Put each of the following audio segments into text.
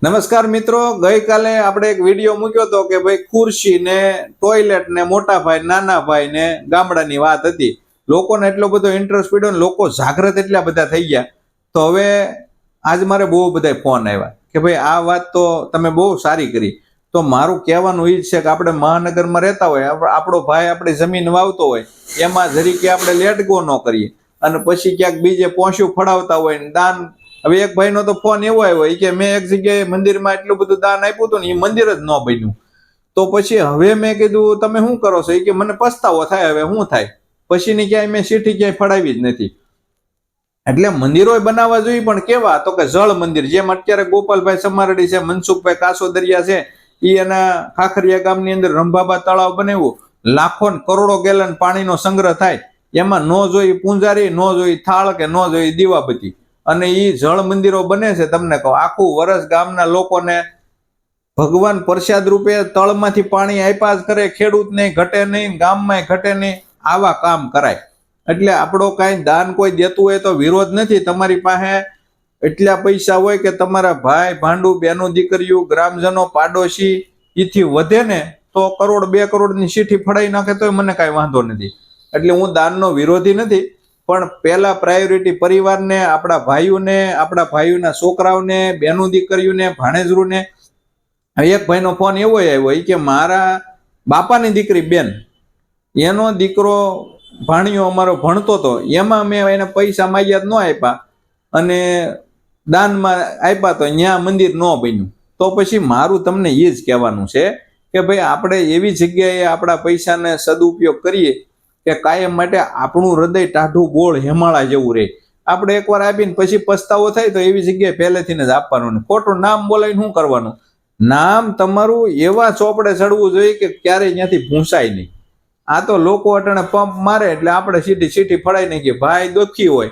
નમસ્કાર મિત્રો, ગઈકાલે આપણે એક વિડીયો મૂક્યો હતો કે ભાઈ ખુરશી ને ટોયલેટ ને મોટા ભાઈ નાના ભાઈ ને ગામડાની વાત હતી. લોકોને એટલો બધો ઇન્ટરેસ્ટ પડ્યો ને લોકો જાગૃત એટલા બધા થઈ ગયા. તો હવે આજ મારે બહુ બધા ફોન આવ્યા કે ભાઈ આ વાત તો તમે બહુ સારી કરી. તો મારું કહેવાનું એ જ છે કે આપણે મહાનગરમાં રહેતા હોય, આપણો ભાઈ આપણી જમીન વાવતો હોય, એમાં જરીકે આપણે લેટ ગો ન કરીએ અને પછી ક્યાંક બીજે પોંછું ફળાવતા હોય ને દાન. હવે એક ભાઈનો તો ફોન એવો આવ્યો કે મેં એક જગ્યાએ મંદિરમાં એટલું બધું દાન આપ્યું હતું ને એ મંદિર જ ન બન્યું. તો પછી હવે મેં કીધું તમે શું કરો છો? કે મને પસ્તાવો થાય. હવે શું થાય? પછીની ક્યાંય મેં ચીઠી ક્યાંય ફડાવી જ નથી. એટલે મંદિરો બનાવવા જોઈએ, પણ કેવા? તો કે જળ મંદિર, જેમ અત્યારે ગોપાલભાઈ સમારડી છે, મનસુખભાઈ કાસોદરિયા છે, એ એના ખાખરિયા ગામની અંદર રંભાબા તળાવ બનાવ્યું, લાખો કરોડો ગેલન પાણીનો સંગ્રહ થાય. એમાં ન જોઈ પૂંજારી, ન જોઈ થાળ કે ન જોઈ દીવાબત્તી, અને એ જળ મંદિરો બને છે. તમને કહું, આખું વર્ષ ગામના લોકોને ભગવાન પ્રસાદ રૂપે તળમાંથી પાણી આપ્યા જ કરે. ખેડૂતને ઘટે નહીં, ગામમાં ઘટે નહીં, આવા કામ કરાય. એટલે આપણો કાંઈ દાન કોઈ દેતું હોય તો વિરોધ નથી. તમારી પાસે એટલા પૈસા હોય કે તમારા ભાઈ ભાંડુ, બેનું દીકરીઓ, ગ્રામજનો, પાડોશી એથી વધે ને તો કરોડ 2 કરોડની ચીઠી ફડાઈ નાખે તોય મને કાંઈ વાંધો નથી. એટલે હું દાનનો વિરોધી નથી, પણ પહેલા પ્રાયોરિટી પરિવારને, આપણા ભાઈઓને, આપણા ભાઈઓના છોકરાઓને, બેનું દીકરીઓને, ભાણેજરૂને. એક ભાઈનો ફોન એવો આવ્યો કે મારા બાપાની દીકરી બેન, એનો દીકરો ભાણિયો અમારો ભણતો હતો, એમાં મેં એને પૈસા માંગ્યા ન આપ્યા અને દાનમાં આપ્યા તો ત્યાં મંદિર ન બન્યું. તો પછી મારું તમને એ જ કહેવાનું છે કે ભાઈ આપણે એવી જગ્યાએ આપણા પૈસાને સદુપયોગ કરીએ કે કાયમ માટે આપણું હૃદય ટાઢું બોળ હેમાળા જેવું રહે. આપણે એકવાર આપીને પછી પસ્તાવો થાય તો એવી જગ્યાએ પહેલેથી જ આપવાનું નહીં. ખોટું નામ બોલાવીને શું કરવાનું? નામ તમારું એવા ચોપડે ચડવું જોઈએ કે ક્યારેય ત્યાંથી ભૂંસાય નહીં. આ તો લોકો અટાણે પંપ મારે એટલે આપણે સીટી ફળાઈ નાખીએ. ભાઈ દુઃખી હોય,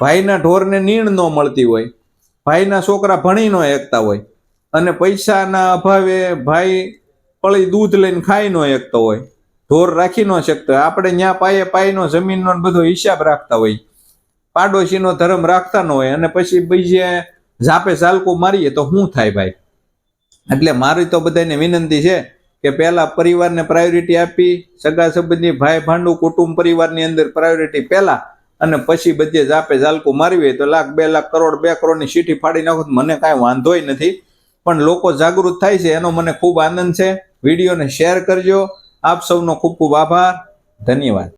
ભાઈના ઢોરને નીણ ન મળતી હોય, ભાઈના છોકરા ભણી ન એકતા હોય, અને પૈસાના અભાવે ભાઈ પળી દૂધ લઈને ખાઈ ન એકતો હોય, ઢોર રાખી ન શકતો હોય. આપણે ત્યાં પાયનો જમીનનો બધો હિસાબ રાખતા હોય, પાડોશીનો ધર્મ રાખતા ન હોય, અને પછી બીજે ઝાપે ઝાલકું મારીએ તો શું થાય ભાઈ? એટલે મારી તો બધાને વિનંતી છે કે પહેલા પરિવારને પ્રાયોરિટી આપી, સગા સંબંધી, ભાઈ ભાંડુ, કુટુંબ પરિવારની અંદર પ્રાયોરિટી પહેલા, અને પછી બધે ઝાપે ઝાલકું મારવી હોય તો લાખ 2 લાખ કરોડ 2 કરોડની ચીઠી ફાડી નાખો તો મને કાંઈ વાંધોય નથી. પણ લોકો જાગૃત થાય છે એનો મને ખૂબ આનંદ છે. વિડીયોને શેર કરજો. આપ સૌનો ખૂબ ખૂબ આભાર. ધન્યવાદ.